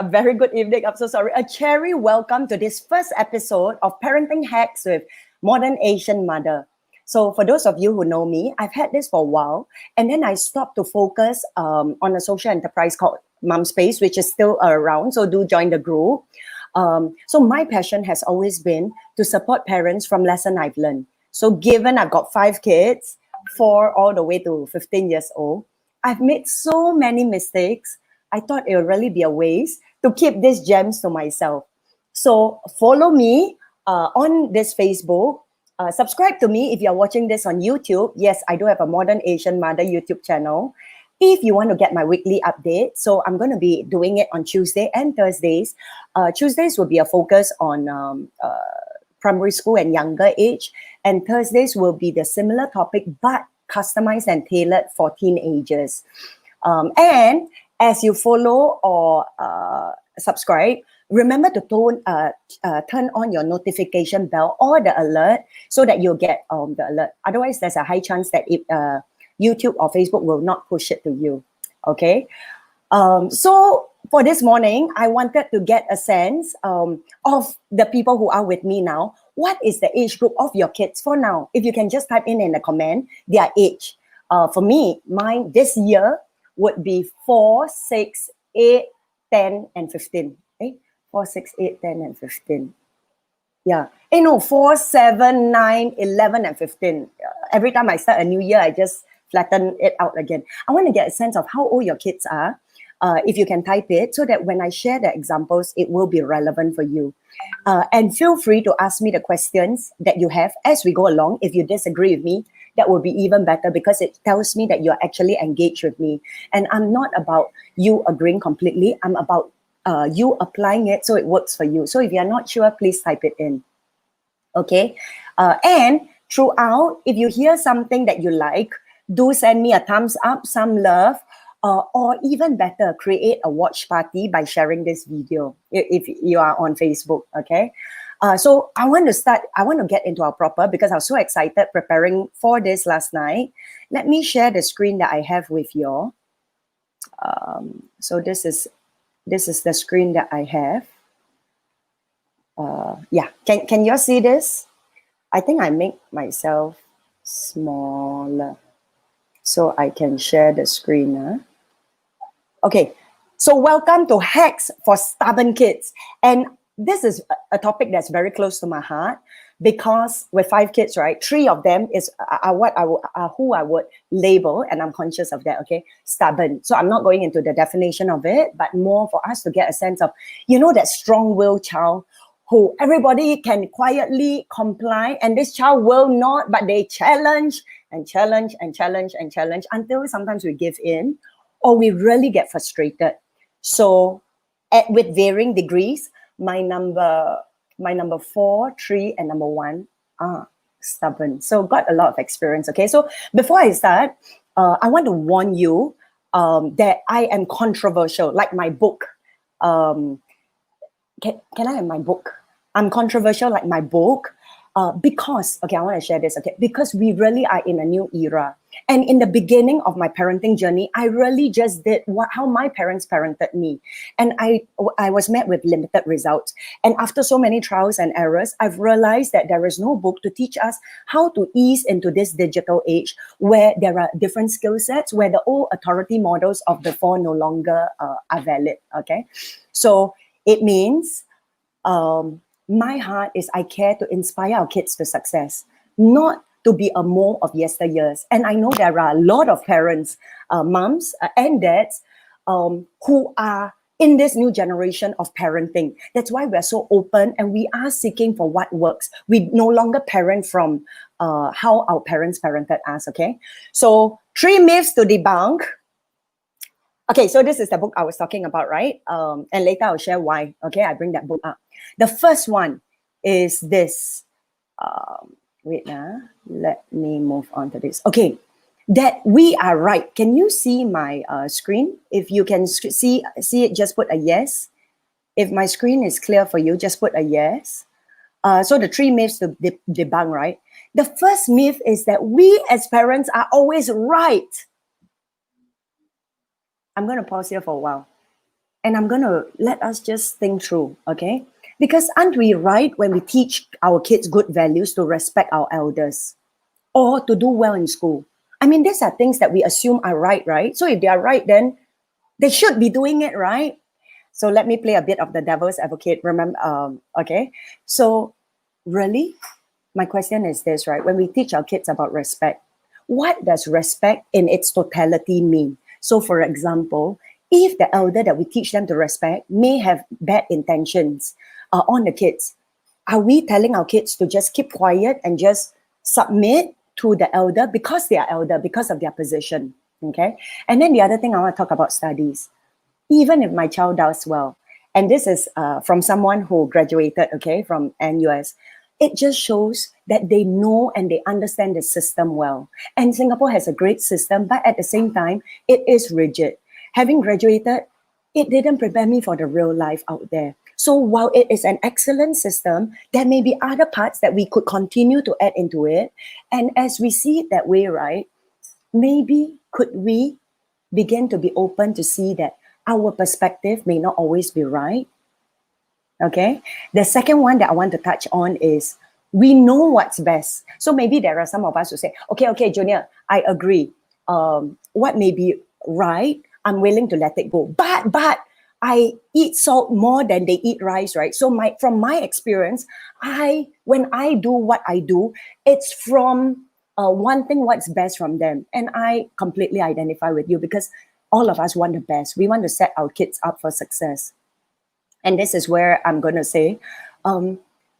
A very good evening. I'm so sorry. A cherry welcome to this first episode of Parenting Hacks with Modern Asian Mother. So for those of you who know me, I've had this for a while, and then I stopped to focus on a social enterprise called S.P.A.C.E, which is still around. So do join the group. So my passion has always been to support parents from lesson I've learned. So given I've got 5 kids, 4 all the way to 15 years old, I've made so many mistakes. I thought it would really be a waste to keep these gems to myself. So follow me on this Facebook. Subscribe to me if you're watching this on YouTube. Yes, I do have a Modern Asian Mother YouTube channel. If you want to get my weekly update, so I'm going to be doing it on Tuesday and Thursdays. Tuesdays will be a focus on primary school and younger age, and Thursdays will be the similar topic but customized and tailored for teenagers. And as you follow or subscribe, remember to turn on your notification bell or the alert so that you'll get the alert. Otherwise, there's a high chance that YouTube or Facebook will not push it to you. Okay. So for this morning, I wanted to get a sense of the people who are with me now. What is the age group of your kids for now? If you can just type in the comment their age. For me, mine this year would be 4, 6, 8, 10, and 15. 4, 6, 8, 10, and 15. Yeah. 4, 7, 9, 11, and 15. Every time I start a new year, I just flatten it out again. I want to get a sense of how old your kids are. If you can type it so that when I share the examples, it will be relevant for you. And feel free to ask me the questions that you have as we go along. If you disagree with me, that will be even better because it tells me that you're actually engaged with me. And I'm not about you agreeing completely. I'm about you applying it so it works for you. So if you're not sure, please type it in. Okay? And throughout, if you hear something that you like, do send me a thumbs up, some love, or even better, create a watch party by sharing this video if you are on Facebook, okay? So I want to get into our proper because I was so excited preparing for this last night. Let me share the screen that I have with you. So this is the screen that I have. Yeah, can you see this? I think I make myself smaller so I can share the screen. Okay, so welcome to Hacks for Stubborn Kids. And this is a topic that's very close to my heart because with 5 kids, right, 3 of them are who I would label, and I'm conscious of that, okay, stubborn. So I'm not going into the definition of it, but more for us to get a sense of, that strong-willed child who everybody can quietly comply, and this child will not, but they challenge and challenge and challenge and challenge until sometimes we give in or we really get frustrated. So with varying degrees, my number 4, 3, and number 1 are stubborn. So got a lot of experience, okay? So before I start, I want to warn you that I am controversial, like my book. Can I have my book? I'm controversial like my book because, okay, I want to share this, okay? Because we really are in a new era. And in the beginning of my parenting journey, I really just did how my parents parented me. And I was met with limited results. And after so many trials and errors, I've realized that there is no book to teach us how to ease into this digital age where there are different skill sets, where the old authority models of before no longer are valid, okay? So it means my heart is I care to inspire our kids to success, not to be a more of yesteryears. And I know there are a lot of parents, moms and dads who are in this new generation of parenting. That's why we're so open and we are seeking for what works. We no longer parent from how our parents parented us, okay? So 3 myths to debunk. Okay, so this is the book I was talking about, right? And later I'll share why, okay? I bring that book up. The first one is this. Let me move on to this. Okay, that we are right. Can you see my screen? If you can see it, just put a yes. If my screen is clear for you, just put a yes. So the 3 myths to debunk, right? The first myth is that we as parents are always right. I'm going to pause here for a while. And I'm going to let us just think through, okay? Because aren't we right when we teach our kids good values to respect our elders or to do well in school? I mean, these are things that we assume are right, right? So if they are right, then they should be doing it, right? So let me play a bit of the devil's advocate. Remember, okay? So really, my question is this, right? When we teach our kids about respect, what does respect in its totality mean? So, for example, if the elder that we teach them to respect may have bad intentions on the kids, are we telling our kids to just keep quiet and just submit to the elder because they are elder, because of their position? Okay. And then the other thing I want to talk about studies. Even if my child does well, and this is from someone who graduated, okay, from NUS, it just shows that they know and they understand the system well. And Singapore has a great system, but at the same time, it is rigid. Having graduated, it didn't prepare me for the real life out there. So while it is an excellent system, there may be other parts that we could continue to add into it. And as we see it that way, right, maybe could we begin to be open to see that our perspective may not always be right. Okay. The second one that I want to touch on is we know what's best. So maybe there are some of us who say, okay, Junior, I agree. What may be right, I'm willing to let it go. But I eat salt more than they eat rice, right? So from my experience, when I do what I do, it's from wanting what's best from them. And I completely identify with you because all of us want the best. We want to set our kids up for success. And this is where I'm going to say,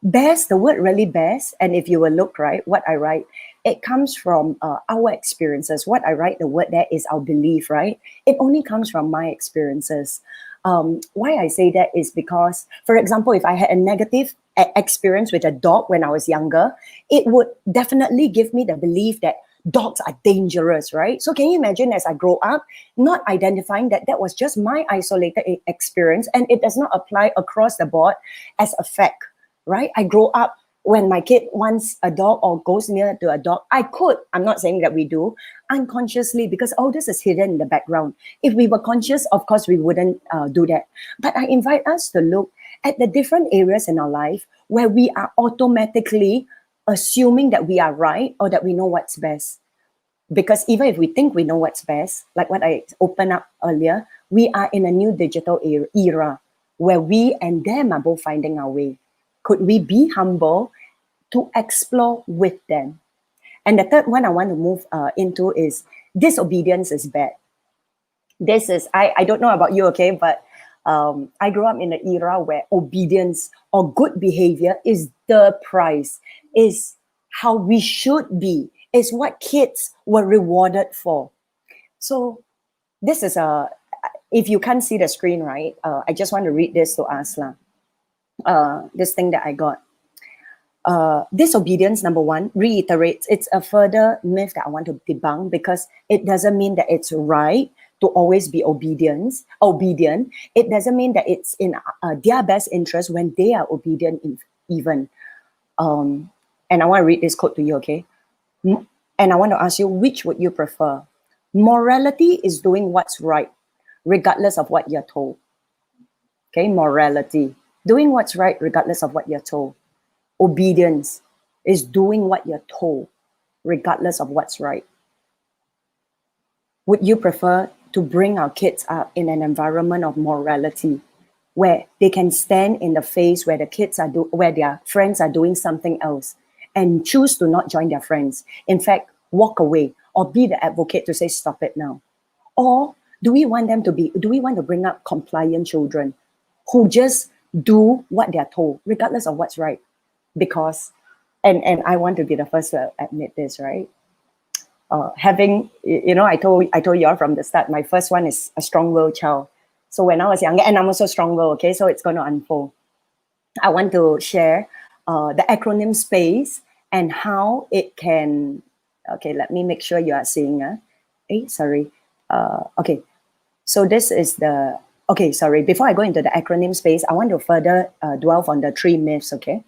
best, the word really best, and if you will look, right, what I write, it comes from our experiences. What I write, the word there is our belief, right? It only comes from my experiences. Why I say that is because, for example, if I had a negative experience with a dog when I was younger, it would definitely give me the belief that dogs are dangerous, right? So can you imagine as I grow up, not identifying that that was just my isolated experience and it does not apply across the board as a fact, right? I grow up when my kid wants a dog or goes near to a dog, I'm not saying that we do, unconsciously, because all this is hidden in the background. If we were conscious, of course, we wouldn't do that. But I invite us to look at the different areas in our life where we are automatically assuming that we are right or that we know what's best. Because even if we think we know what's best, like what I opened up earlier, we are in a new digital era where we and them are both finding our way. Could we be humble to explore with them? And the third one I want to move into is disobedience is bad. This is, I don't know about you, okay, but I grew up in an era where obedience or good behavior is the prize, is how we should be, is what kids were rewarded for. So this is if you can't see the screen, right, I just want to read this to us. This thing that I got. Disobedience, number one, reiterates, it's a further myth that I want to debunk because it doesn't mean that it's right to always be obedient. It doesn't mean that it's in their best interest when they are obedient even. And I want to read this quote to you, okay? And I want to ask you, which would you prefer? Morality is doing what's right, regardless of what you're told. Okay, morality, doing what's right, regardless of what you're told. Obedience is doing what you're told, regardless of what's right. Would you prefer to bring our kids up in an environment of morality where they can stand in the face where the kids are where their friends are doing something else and choose to not join their friends? In fact, walk away or be the advocate to say, stop it now. Or do we want to bring up compliant children who just do what they're told, regardless of what's right? Because, and I want to be the first to admit this, right? Having, I told you all from the start, my first one is a strong-willed child. So when I was younger, and I'm also strong-willed, okay, so it's going to unfold. I want to share the acronym S.P.A.C.E and how it can, okay, let me make sure you are seeing, okay, so this is the, okay, sorry, before I go into the acronym S.P.A.C.E, I want to further dwell on the 3 myths, okay?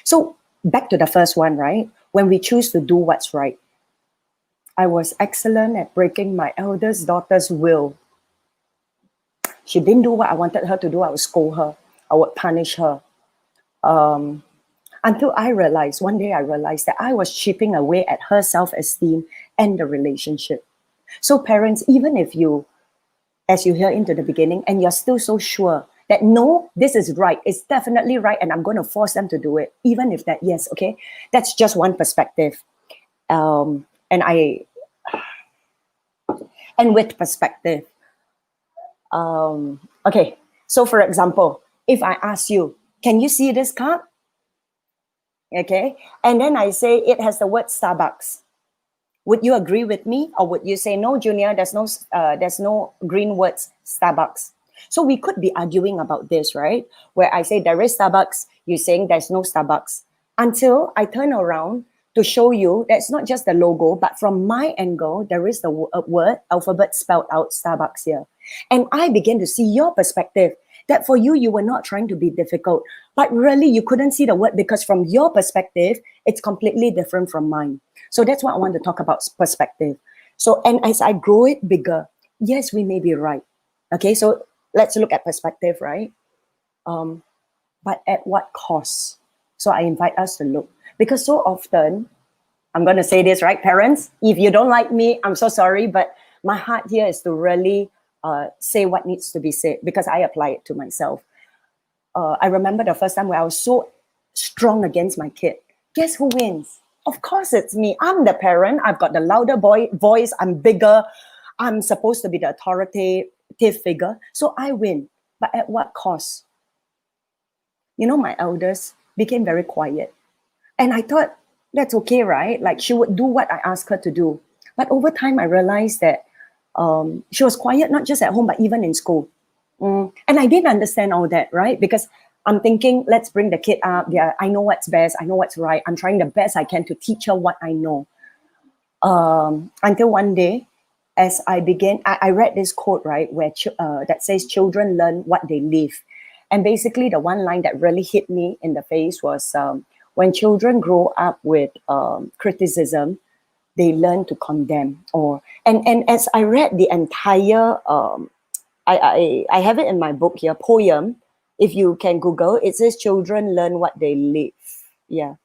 So back to the first one, right? When we choose to do what's right. I was excellent at breaking my eldest daughter's will. She didn't do what I wanted her to do, I would scold her, I would punish her. Until one day I realized that I was chipping away at her self-esteem and the relationship. So parents, even if you, as you hear into the beginning, and you're still so sure that no, this is right, it's definitely right, and I'm going to force them to do it, even if that, yes, okay, that's just one perspective. And with perspective, okay, so for example, if I ask you, can you see this card? Okay, and then I say it has the word Starbucks. Would you agree with me, or would you say no, Junior? There's no green words Starbucks. So we could be arguing about this, right? Where I say there is Starbucks, you saying there's no Starbucks, until I turn around to show you that's not just the logo, but from my angle, there is the word alphabet spelled out Starbucks here, and I begin to see your perspective. That for you, you were not trying to be difficult, but really you couldn't see the word because from your perspective, it's completely different from mine. So that's what I want to talk about, perspective. So, and as I grow it bigger, yes, we may be right. Okay, so let's look at perspective, right? But at what cost? So I invite us to look, because so often, I'm going to say this, right, parents? If you don't like me, I'm so sorry, but my heart here is to really say what needs to be said, because I apply it to myself. I remember the first time where I was so strong against my kid. Guess who wins? Of course it's me. I'm the parent. I've got the louder voice. I'm bigger. I'm supposed to be the authoritative figure. So I win. But at what cost? You know, my elders became very quiet. And I thought, that's okay, right? Like, she would do what I asked her to do. But over time, I realized that she was quiet, not just at home, but even in school. And I didn't understand all that, right? Because I'm thinking, let's bring the kid up. Yeah, I know what's best. I know what's right. I'm trying the best I can to teach her what I know. Until one day, as I began, I read this quote, right, where that says, children learn what they live. And basically, the one line that really hit me in the face was, when children grow up with criticism, they learn to condemn. And as I read the entire, I have it in my book here, poem. If you can Google, it says children learn what they live. Yeah,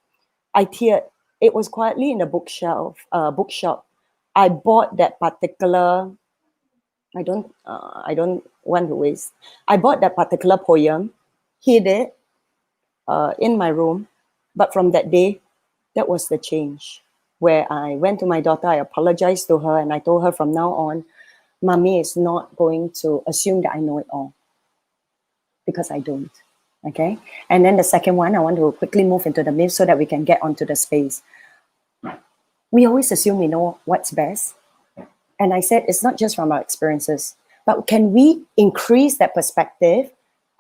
I teared. It was quietly in the bookshop. I bought that particular. I don't want to waste. I bought that particular poem, hid it in my room, but from that day, that was the change. Where I went to my daughter, I apologized to her, and I told her from now on, Mommy is not going to assume that I know it all, because I don't. Okay. And then the second one, I want to quickly move into the myth so that we can get onto the space. We always assume we know what's best. And I said, it's not just from our experiences, but can we increase that perspective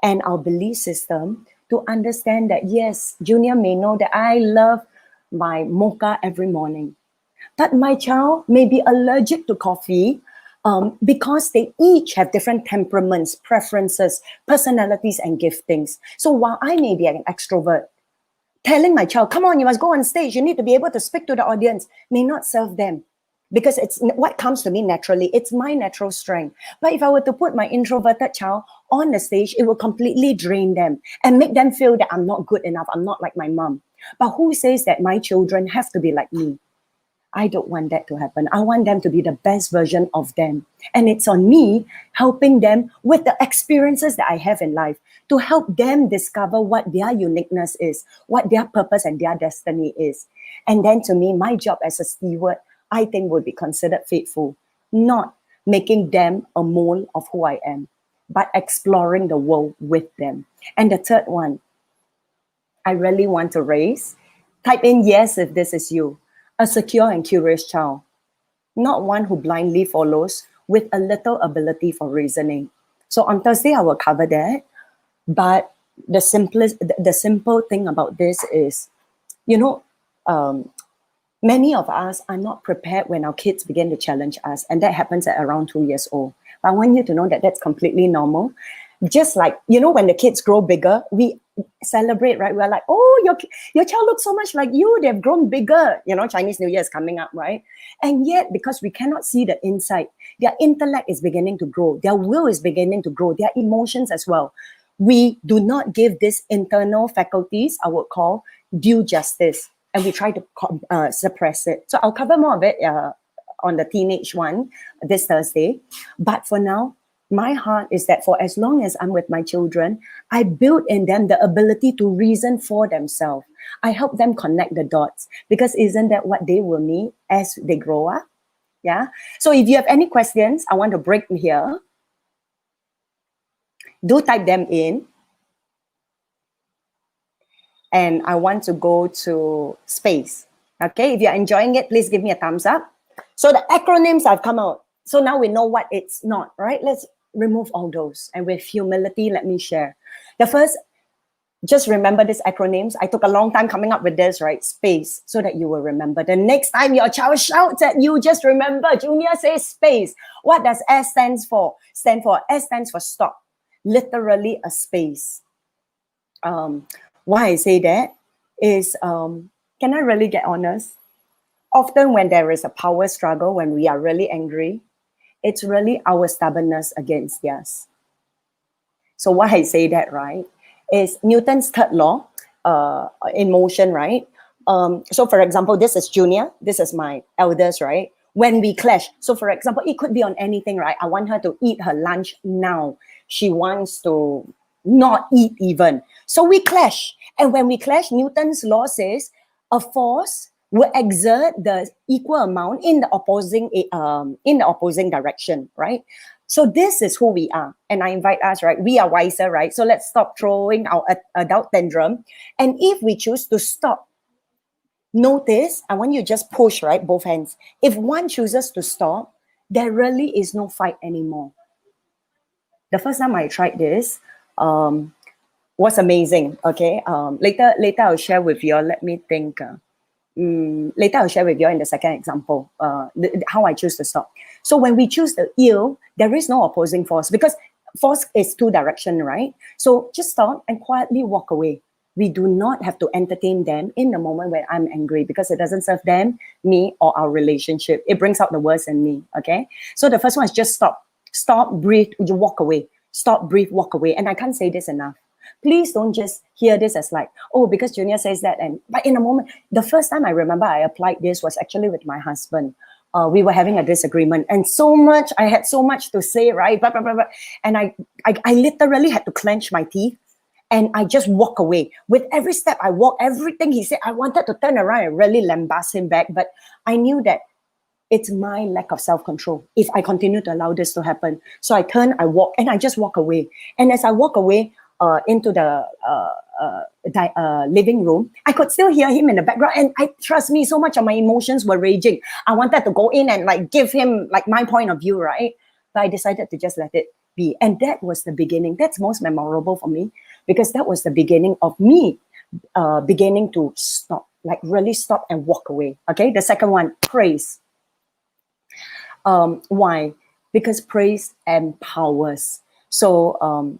and our belief system to understand that, yes, Junior may know that I love my mocha every morning, but my child may be allergic to coffee because they each have different temperaments, preferences, personalities, and giftings. So while I may be an extrovert, telling my child, come on, you must go on stage, you need to be able to speak to the audience, may not serve them, because it's what comes to me naturally. It's my natural strength. But if I were to put my introverted child on the stage, it will completely drain them and make them feel that I'm not good enough, I'm not like my mom. But who says that my children have to be like me? I don't want that to happen. I want them to be the best version of them. And it's on me helping them with the experiences that I have in life to help them discover what their uniqueness is, what their purpose and their destiny is. And then to me, my job as a steward, I think, would be considered faithful, not making them a mold of who I am, but exploring the world with them. And the third one, I really want to raise, type in yes if this is you, a secure and curious child, not one who blindly follows with a little ability for reasoning. So on Thursday, I will cover that. But the simple thing about this is, many of us are not prepared when our kids begin to challenge us, and that happens at around 2 years old. But I want you to know that that's completely normal. Just like, when the kids grow bigger, we celebrate, right? We're like, oh, your child looks so much like you. They've grown bigger. Chinese New Year is coming up, right? And yet, because we cannot see the inside, their intellect is beginning to grow, their will is beginning to grow, their emotions as well. We do not give these internal faculties, I would call, due justice, and we try to suppress it. So I'll cover more of it on the teenage one this Thursday. But for now, my heart is that for as long as I'm with my children, I build in them the ability to reason for themselves. I help them connect the dots, because isn't that what they will need as they grow up? Yeah. So if you have any questions, I want to break here. Do type them in. And I want to go to space. Okay, if you're enjoying it, please give me a thumbs up. So the acronyms have come out. So now we know what it's not, right? Let's remove all those. And with humility, let me share. The first, just remember these acronyms. I took a long time coming up with this, right? SPACE, so that you will remember. The next time your child shouts at you, just remember, Junior says SPACE. What does S stands for? S stands for stop. Literally a space. Why I say that is, can I really get honest? Often when there is a power struggle, when we are really angry, it's really our stubbornness against theirs. So why I say that, right, is Newton's third law in motion, right? So for example, this is Junior, this is my elders, right? When we clash, so for example, it could be on anything, right? I want her to eat her lunch now. She wants to not eat even. So we clash. And when we clash, Newton's law says a force will exert the equal amount in the opposing direction, right? So this is who we are. And I invite us, right? We are wiser, right? So let's stop throwing our adult tantrum. And if we choose to stop, notice, I want you to just push, right? Both hands. If one chooses to stop, there really is no fight anymore. The first time I tried this was amazing, okay? Later I'll share with you. Let me think. Later I'll share with you in the second example, how I choose to stop. So when we choose the ill, there is no opposing force, because force is two direction, right? So just stop and quietly walk away. We do not have to entertain them in the moment when I'm angry, because it doesn't serve them, me, or our relationship. It brings out the worst in me, okay? So the first one is just stop. Stop, breathe, you walk away. Stop, breathe, walk away. And I can't say this enough. Please don't just hear this as like, oh, because Junior says that. But in a moment, the first time I remember I applied this was actually with my husband. We were having a disagreement, and I had so much to say, right? Blah, blah, blah, blah. And I literally had to clench my teeth, and I just walk away. With every step I walk, everything he said, I wanted to turn around and really lambast him back. But I knew that it's my lack of self-control if I continue to allow this to happen. So I turn, I walk, and I just walk away. And as I walk away into the living room, I could still hear him in the background. And trust me, so much of my emotions were raging. I wanted to go in and like give him like my point of view, right? But I decided to just let it be. And that was the beginning. That's most memorable for me, because that was the beginning of me beginning to stop, like really stop and walk away. Okay, the second one, praise. Why? Because praise empowers. So,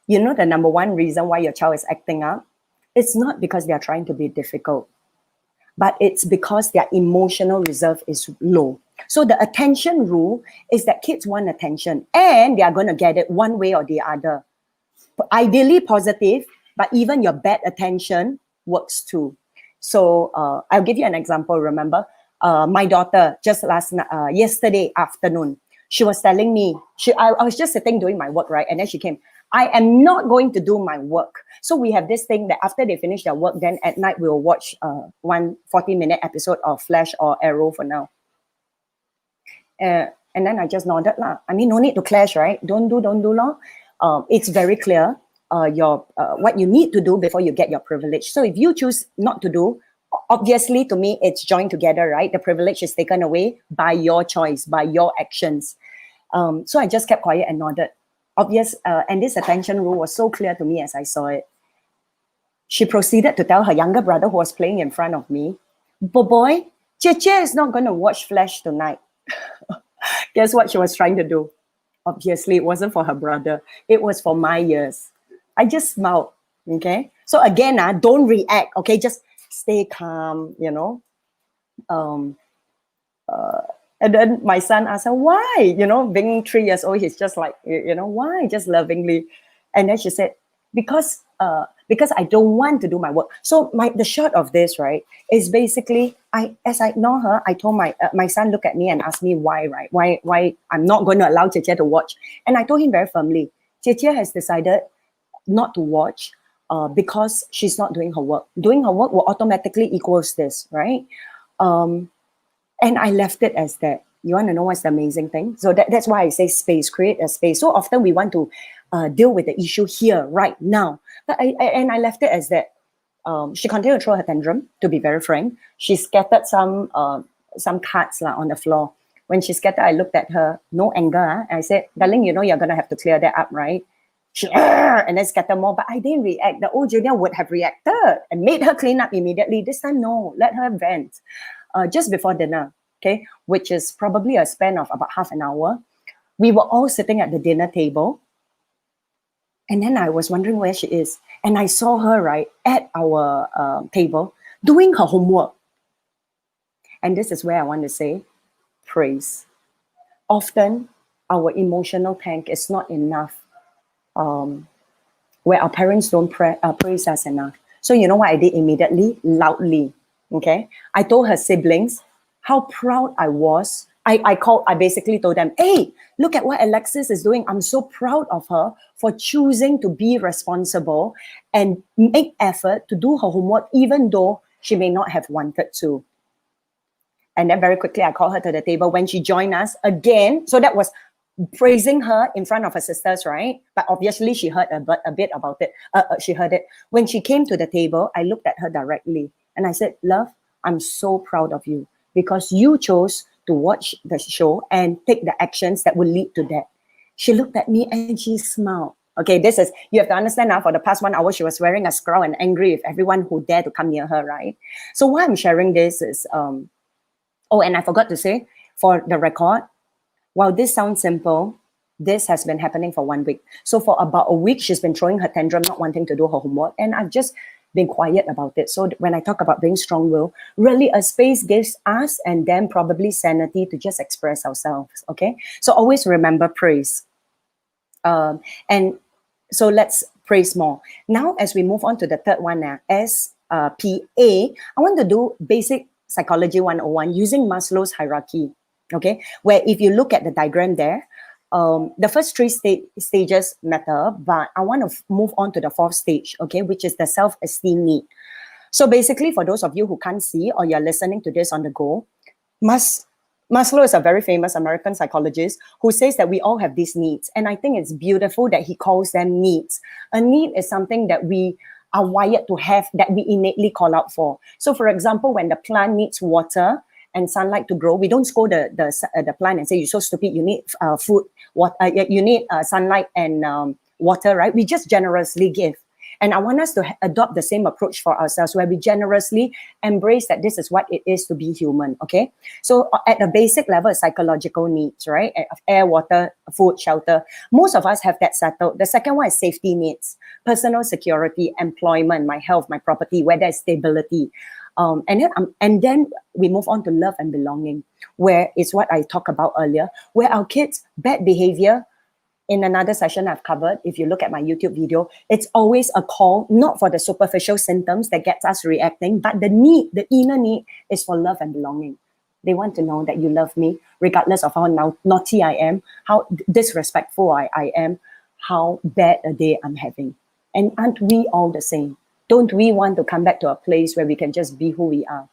you know, the number one reason why your child is acting up, it's not because they're trying to be difficult, but it's because their emotional reserve is low. So the attention rule is that kids want attention, and they are going to get it one way or the other. Ideally positive, but even your bad attention works too. So I'll give you an example. Remember, my daughter just yesterday afternoon, she was telling me, I was just sitting doing my work, right? And then she came, I am not going to do my work. So we have this thing that after they finish their work, then at night we'll watch one 40-minute episode of Flash or Arrow for now. And then I just nodded lah. I mean, no need to clash, right? Don't do law. It's very clear what you need to do before you get your privilege. So if you choose not to do, obviously to me it's joined together, right? The privilege is taken away by your choice, by your actions. So I just kept quiet and nodded. And this attention rule was so clear to me as I saw it. She proceeded to tell her younger brother, who was playing in front of me, boy, Cheche is not going to watch Flash tonight. Guess what she was trying to do? Obviously, it wasn't for her brother. It was for my ears. I just smiled, okay? So again, don't react, okay? Just stay calm, you know? And then my son asked her, why? You know, being 3 years old, he's just like, why? Just lovingly. And then she said, because I don't want to do my work. So the short of this, right, is basically as I ignore her, I told my son look at me and ask me why, right? Why I'm not going to allow Jie to watch. And I told him very firmly, Jie has decided not to watch because she's not doing her work. Doing her work will automatically equals this, right? And I left it as that. You want to know what's the amazing thing? So that's why I say space, create a space. So often we want to deal with the issue here, right now. But I left it as that. She continued to throw her tantrum, to be very frank. She scattered some cards on the floor. When she scattered, I looked at her, no anger. I said, darling, you know you're going to have to clear that up, right? She, and then scatter more, but I didn't react. The old Julia would have reacted and made her clean up immediately. This time, no, let her vent. Just before dinner, okay, which is probably a span of about half an hour, we were all sitting at the dinner table. And then I was wondering where she is. And I saw her, right, at our table doing her homework. And this is where I want to say, praise. Often, our emotional tank is not enough, where our parents don't praise us enough. So you know what I did immediately? Loudly, okay? I told her siblings how proud I was. I basically told them, hey, look at what Alexis is doing. I'm so proud of her for choosing to be responsible and make effort to do her homework, even though she may not have wanted to. And then very quickly, I called her to the table when she joined us again. So that was praising her in front of her sisters, right? But obviously, she heard a bit about it. She heard it. When she came to the table, I looked at her directly and I said, love, I'm so proud of you because you chose to watch the show and take the actions that will lead to that. She looked at me and she smiled. Okay, you have to understand now, for the past 1 hour, she was wearing a scowl and angry with everyone who dared to come near her, right? So why I'm sharing this is, and I forgot to say, for the record, while this sounds simple, this has been happening for 1 week. So for about a week, she's been throwing her tantrum, not wanting to do her homework. And I've just been quiet about it. So when I talk about being strong-willed, really a space gives us and them probably sanity to just express ourselves, okay? So always remember praise. And so let's praise more. Now, as we move on to the third one, S.P.A.C.E, I want to do basic psychology 101 using Maslow's hierarchy, okay? Where if you look at the diagram there, the first three stages matter, but I want to move on to the fourth stage, okay, which is the self-esteem need. So basically, for those of you who can't see or you're listening to this on the go, Maslow is a very famous American psychologist who says that we all have these needs. And I think it's beautiful that he calls them needs. A need is something that we are wired to have, that we innately call out for. So for example, when the plant needs water and sunlight to grow, we don't scold the plant and say, you're so stupid, you need food, you need sunlight and water, right? We just generously give. And I want us to adopt the same approach for ourselves, where we generously embrace that this is what it is to be human, okay? So at the basic level, psychological needs, right? Air, water, food, shelter. Most of us have that settled. The second one is safety needs, personal security, employment, my health, my property, where there's stability. And then we move on to love and belonging, where it's what I talked about earlier, where our kids' bad behavior, in another session I've covered, if you look at my YouTube video, it's always a call, not for the superficial symptoms that gets us reacting, but the need, the inner need is for love and belonging. They want to know that you love me, regardless of how naughty I am, how disrespectful I am, how bad a day I'm having. And aren't we all the same? Don't we want to come back to a place where we can just be who we are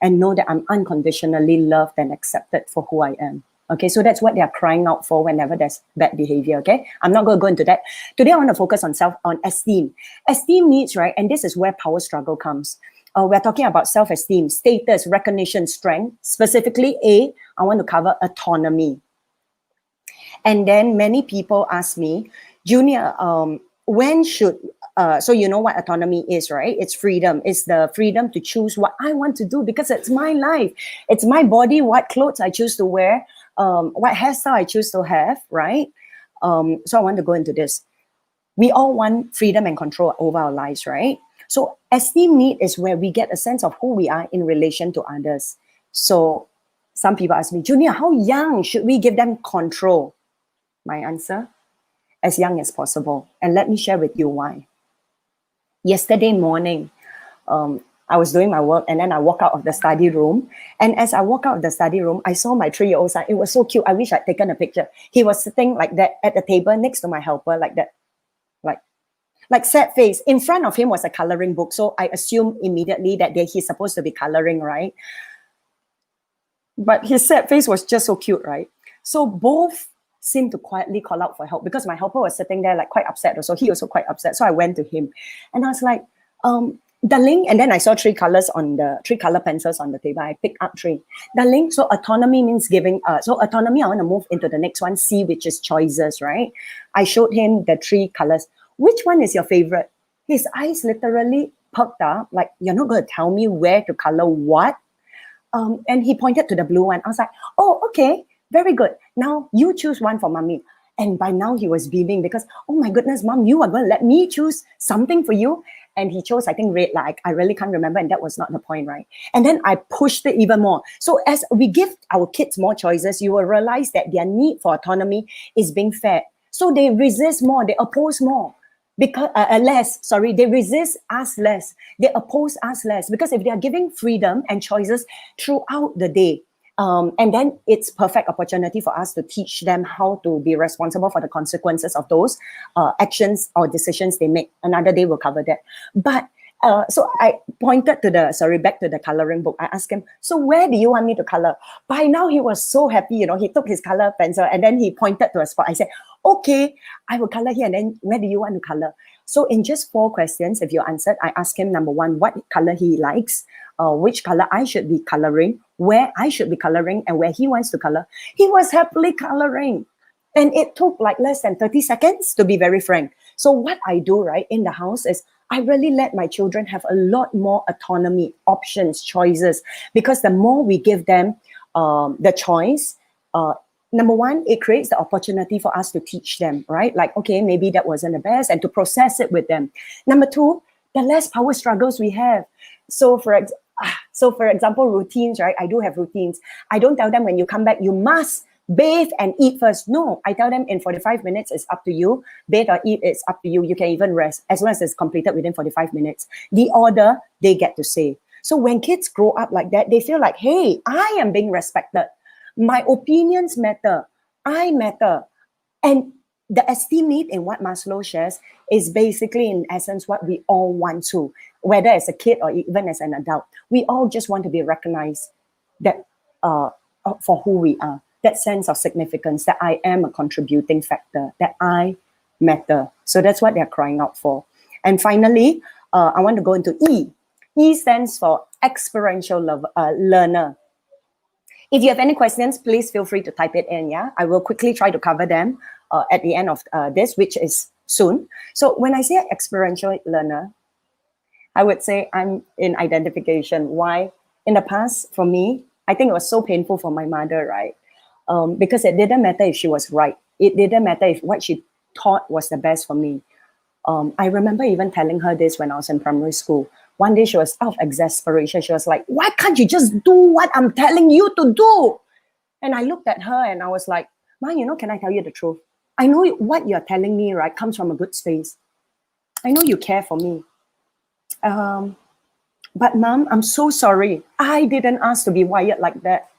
and know that I'm unconditionally loved and accepted for who I am? Okay, so that's what they are crying out for whenever there's bad behavior, okay? I'm not going to go into that. Today, I want to focus on esteem. Esteem needs, right? And this is where power struggle comes. We're talking about self-esteem, status, recognition, strength. Specifically, I want to cover autonomy. And then many people ask me, Junior, when should... so you know what autonomy is, right? It's freedom. It's the freedom to choose what I want to do because it's my life. It's my body, what clothes I choose to wear, what hairstyle I choose to have, right? So I want to go into this. We all want freedom and control over our lives, right? So esteem need is where we get a sense of who we are in relation to others. So Some people ask me, Junior, how young should we give them control? My answer, as young as possible. And let me share with you why. Yesterday morning, I was doing my work and then I walk out of the study room. And as I walk out of the study room, I saw my 3-year-old son. It was so cute. I wish I'd taken a picture. He was sitting like that at the table next to my helper, like that. Like sad face. In front of him was a coloring book. So I assumed immediately that he's supposed to be coloring, right? But his sad face was just so cute, right? So both seemed to quietly call out for help because my helper was sitting there like quite upset. So he also quite upset. So I went to him and I was like, darling, and then I saw 3 color pencils on the table. I picked up 3. Darling, so autonomy means giving, so autonomy, I want to move into the next one, C, which is choices, right? I showed him the 3 colors. Which one is your favorite? His eyes literally perked up, like, you're not going to tell me where to color what? And he pointed to the blue one. I was like, oh, okay, very good. Now you choose one for mommy. And by now he was beaming because, oh my goodness, mom, you are going to let me choose something for you? And he chose, I think, red. Like, I really can't remember. And that was not the point, right? And then I pushed it even more. So as we give our kids more choices, you will realize that their need for autonomy is being fed. So they resist more, they oppose more. Because they resist us less, they oppose us less, because if they are giving freedom and choices throughout the day, and then it's perfect opportunity for us to teach them how to be responsible for the consequences of those actions or decisions they make. Another day we'll cover that. But so I pointed to back to the coloring book. I asked him, so where do you want me to color? By now he was so happy, he took his color pencil and then he pointed to a spot. I said, okay, I will color here. And then where do you want to color? So in just 4 questions, if you answered, I asked him, number 1, what color he likes, which color I should be coloring, where I should be coloring, and where he wants to color. He was happily coloring. And it took like less than 30 seconds, to be very frank. So what I do, right, in the house is I really let my children have a lot more autonomy, options, choices, because the more we give them the choice, number 1, it creates the opportunity for us to teach them, right? Like, okay, maybe that wasn't the best, and to process it with them. Number 2, the less power struggles we have. So for example, routines, right? I do have routines. I don't tell them when you come back, you must bathe and eat first. No, I tell them in 45 minutes, it's up to you. Bathe or eat, it's up to you. You can even rest as long as it's completed within 45 minutes. The order, they get to say. So when kids grow up like that, they feel like, hey, I am being respected. My opinions matter. I matter. And the esteem need in what Maslow shares is basically, in essence, what we all want to, whether as a kid or even as an adult. We all just want to be recognized that for who we are. That sense of significance, that I am a contributing factor, that I matter. So that's what they're crying out for. And finally, I want to go into E. E stands for experiential learner. If you have any questions, please feel free to type it in, yeah? I will quickly try to cover them at the end of this, which is soon. So when I say experiential learner, I would say I'm in identification. Why? In the past, for me, I think it was so painful for my mother, right? Because it didn't matter if she was right. It didn't matter if what she thought was the best for me. I remember even telling her this when I was in primary school. One day she was out of exasperation. She was like, why can't you just do what I'm telling you to do? And I looked at her and I was like, Ma, can I tell you the truth? I know what you're telling me, right, comes from a good space. I know you care for me. But Mom, I'm so sorry. I didn't ask to be wired like that.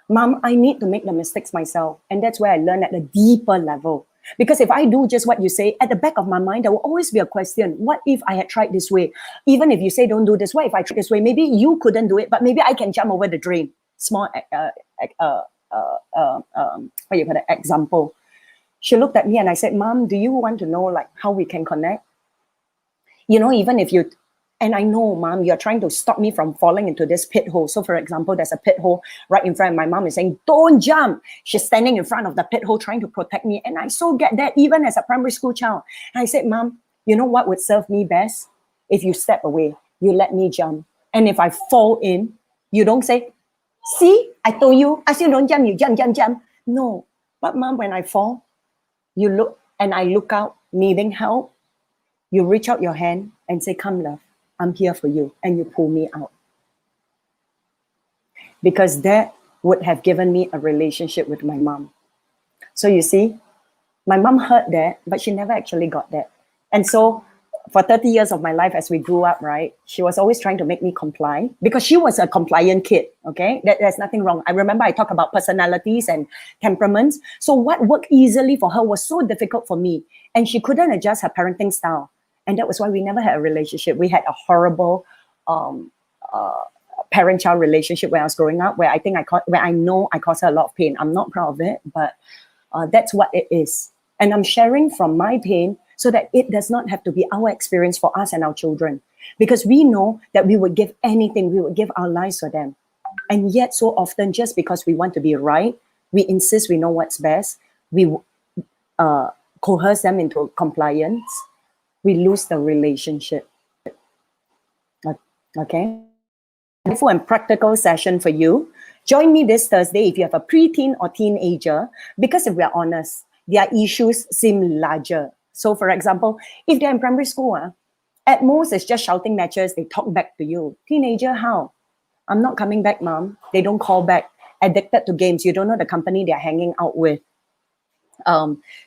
Mom, I need to make the mistakes myself. And that's where I learned at a deeper level. Because if I do just what you say, at the back of my mind, there will always be a question. What if I had tried this way? Even if you say don't do this, what if I tried this way? Maybe you couldn't do it, but maybe I can jump over the drain. Small example. She looked at me and I said, Mom, do you want to know like how we can connect? Even if you... And I know, Mom, you're trying to stop me from falling into this pit hole. So for example, there's a pit hole right in front. My mom is saying, don't jump. She's standing in front of the pit hole trying to protect me. And I so get that even as a primary school child. And I said, Mom, you know what would serve me best? If you step away, you let me jump. And if I fall in, you don't say, see, I told you, I said don't jump, you jump. No. But Mom, when I fall, you look and I look out needing help, you reach out your hand and say, come love. I'm here for you, and you pull me out. Because that would have given me a relationship with my mom. So you see, my mom heard that, but she never actually got that. And so for 30 years of my life, as we grew up, right, she was always trying to make me comply because she was a compliant kid, okay? There's nothing wrong. I remember I talk about personalities and temperaments. So what worked easily for her was so difficult for me. And she couldn't adjust her parenting style. And that was why we never had a relationship. We had a horrible parent-child relationship when I was growing up, where I know I caused her a lot of pain. I'm not proud of it, but that's what it is. And I'm sharing from my pain so that it does not have to be our experience for us and our children. Because we know that we would give anything, we would give our lives for them. And yet so often, just because we want to be right, we insist we know what's best, we coerce them into compliance, we lose the relationship. Okay? Wonderful and practical session for you. Join me this Thursday if you have a preteen or teenager, because if we're honest, their issues seem larger. So for example, if they're in primary school, at most it's just shouting matches, they talk back to you. Teenager, how? I'm not coming back, mom. They don't call back. Addicted to games. You don't know the company they're hanging out with.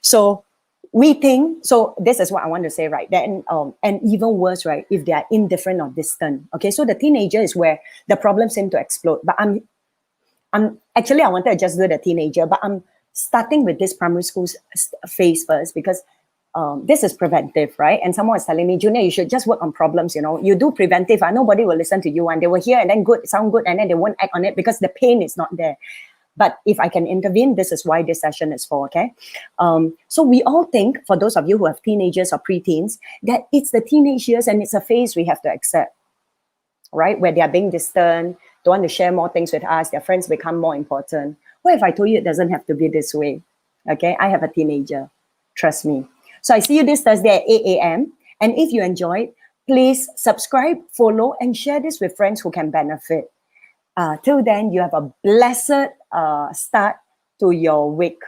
So we think, so this is what I want to say, right? Then, and even worse, right, if they are indifferent or distant. Okay, so the teenager is where the problems seem to explode. But I'm actually, I wanted to just do the teenager, but I'm starting with this primary school phase first because this is preventive, right? And someone was telling me, Junior, you should just work on problems, you know. You do preventive, nobody will listen to you, and they will hear and then sound good, and then they won't act on it because the pain is not there. But if I can intervene, this is why this session is for, okay? So we all think, for those of you who have teenagers or preteens, that it's the teenage years and it's a phase we have to accept, right? Where they are being distant, don't want to share more things with us, their friends become more important. What if I told you it doesn't have to be this way? Okay, I have a teenager, trust me. So I see you this Thursday at 8 a.m. And if you enjoyed, please subscribe, follow, and share this with friends who can benefit. Till then, you have a blessed start to your week.